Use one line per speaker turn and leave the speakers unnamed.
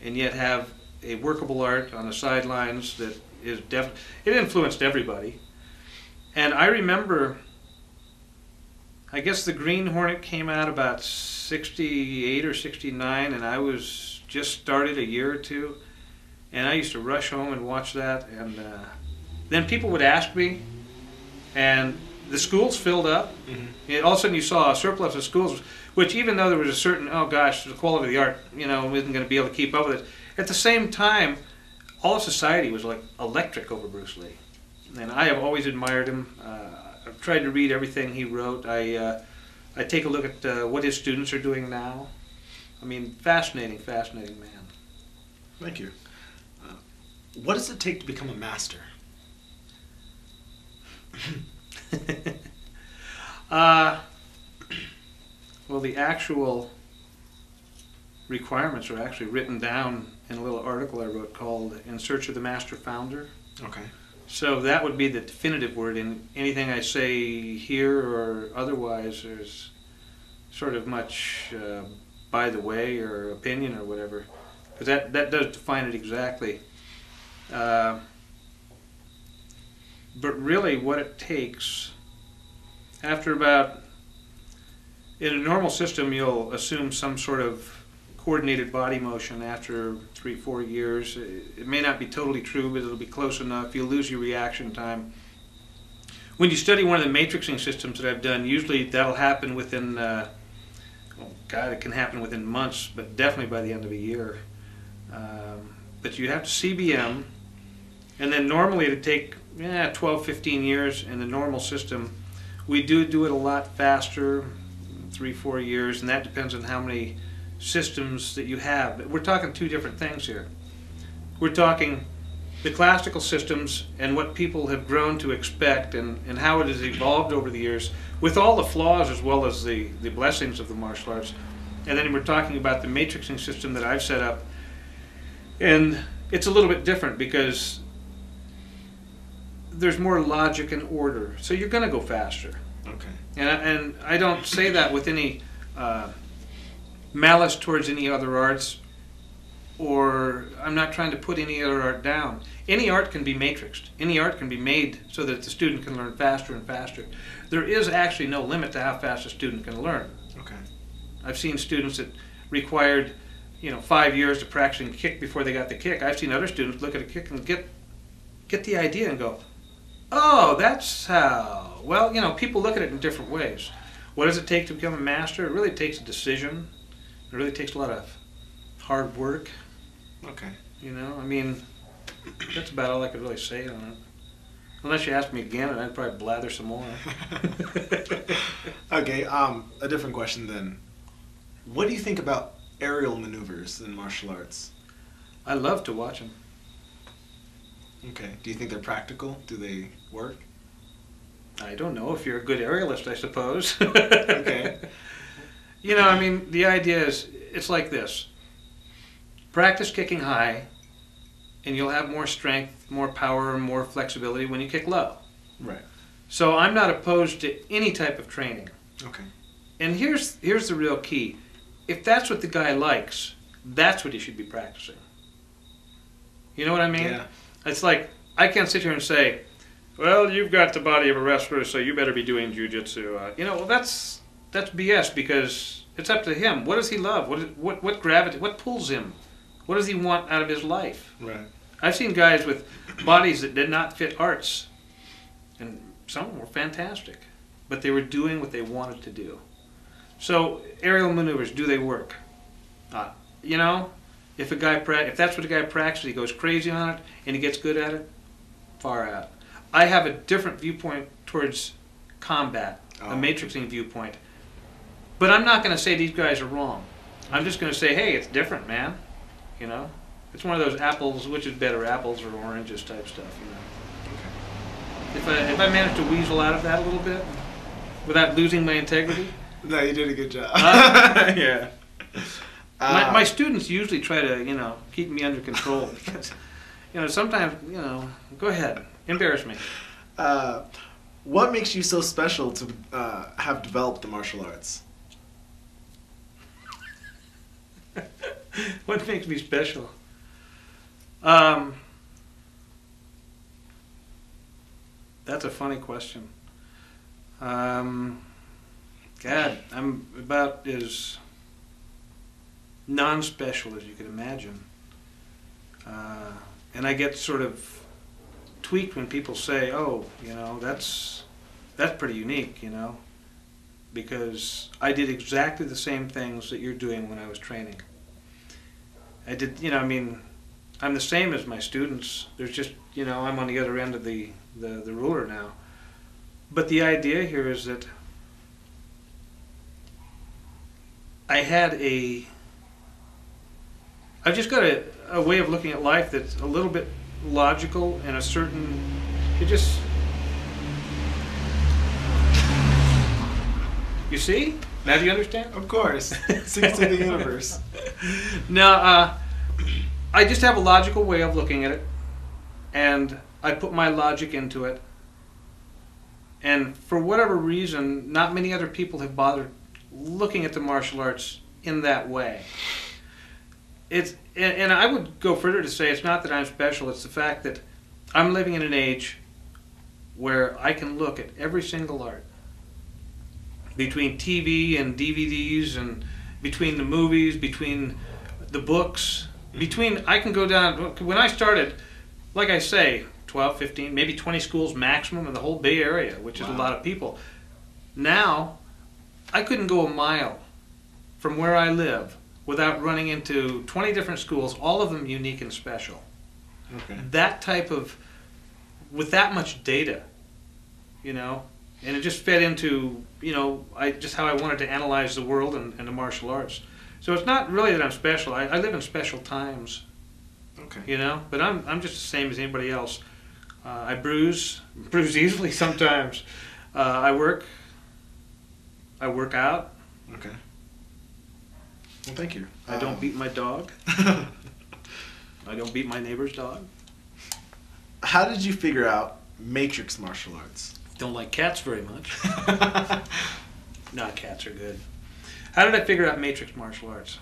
and yet have a workable art on the sidelines that is it influenced everybody. And I remember, I guess the Green Hornet came out about 68 or 69, and I was just started a year or two, and I used to rush home and watch that, and then people would ask me, and the schools filled up. And all of a sudden you saw a surplus of schools, which even though there was a certain, oh gosh, the quality of the art, you know, isn't going to be able to keep up with it, at the same time, all of society was like electric over Bruce Lee. And I have always admired him. I've tried to read everything he wrote. I take a look at what his students are doing now. I mean, fascinating, fascinating man.
Thank you. What does it take to become a master?
Well, the actual requirements are actually written down in a little article I wrote called In Search of the Master Founder.
Okay.
So that would be the definitive word. In anything I say here or otherwise, there's sort of much by the way or opinion or whatever, because that does define it exactly. But really what it takes, after about, in a normal system you'll assume some sort of coordinated body motion after 3-4 years. It may not be totally true, but it'll be close enough. You'll lose your reaction time. When you study one of the matrixing systems that I've done, usually that'll happen within, oh God, it can happen within months, but definitely by the end of a year. But you have to CBM, and then normally it'd take 12-15 years in the normal system. We do it a lot faster, 3-4 years, and that depends on how many systems that you have. But we're talking two different things here. We're talking the classical systems and what people have grown to expect, and how it has evolved over the years with all the flaws as well as the blessings of the martial arts. And then we're talking about the matrixing system that I've set up, and it's a little bit different because there's more logic and order, so you're going to go faster.
Okay.
And I don't say that with any malice towards any other arts, or I'm not trying to put any other art down. Any art can be matrixed. Any art can be made so that the student can learn faster and faster. There is actually no limit to how fast a student can learn.
Okay.
I've seen students that required, 5 years to practicing kick before they got the kick. I've seen other students look at a kick and get the idea and go, oh, that's how. Well, people look at it in different ways. What does it take to become a master? It really takes a decision. It really takes a lot of hard work.
Okay.
That's about all I could really say on it. Unless you ask me again, and I'd probably blather some more.
Okay, a different question then. What do you think about aerial maneuvers in martial arts?
I love to watch them.
Okay. Do you think they're practical? Do they work?
I don't know. If you're a good aerialist, I suppose.
Okay.
The idea is, it's like this. Practice kicking high, and you'll have more strength, more power, more flexibility when you kick low.
Right.
So I'm not opposed to any type of training.
Okay.
And here's the real key. If that's what the guy likes, that's what he should be practicing. You know what I mean?
Yeah.
It's like, I can't sit here and say, well, you've got the body of a wrestler, so you better be doing jiu-jitsu. Well, that's BS, because it's up to him. What does he love? What gravity? What pulls him? What does he want out of his life?
Right.
I've seen guys with bodies that did not fit arts, and some of them were fantastic, but they were doing what they wanted to do. So aerial maneuvers, do they work? If that's what a guy practices, he goes crazy on it, and he gets good at it, far out. I have a different viewpoint towards combat, a matrixing viewpoint. But I'm not going to say these guys are wrong. I'm just going to say, hey, it's different, man. It's one of those apples, which is better, apples or oranges type stuff.
Okay.
If I manage to weasel out of that a little bit without losing my integrity.
No, you did a good job.
Yeah. My students usually try to, keep me under control because, sometimes, go ahead, embarrass me.
What makes you so special to have developed the martial arts?
What makes me special? That's a funny question. God, I'm about as non-special as you can imagine. And I get sort of tweaked when people say, "Oh, that's pretty unique," because I did exactly the same things that you're doing when I was training. I did, I'm the same as my students. There's just, I'm on the other end of the ruler now. But the idea here is that I've just got a way of looking at life that's a little bit logical and you see? Now do you understand?
Of course. Sings to the universe.
No, I just have a logical way of looking at it, and I put my logic into it. And for whatever reason, not many other people have bothered looking at the martial arts in that way. And I would go further to say it's not that I'm special, it's the fact that I'm living in an age where I can look at every single art. Between TV and DVDs and between the movies, between the books, I can go down, when I started, like I say, 12, 15, maybe 20 schools maximum in the whole Bay Area, which is a lot of people. Now, I couldn't go a mile from where I live without running into 20 different schools, all of them unique and special.
Okay.
With that much data, and it just fed into, just how I wanted to analyze the world and the martial arts. So it's not really that I'm special. I live in special times.
Okay.
But I'm just the same as anybody else. I bruise easily sometimes. I work out.
Okay. Well, thank you.
I don't beat my dog. I don't beat my neighbor's dog.
How did you figure out matrix martial arts?
Don't like cats very much. Nah, cats are good. How did I figure out matrix martial arts?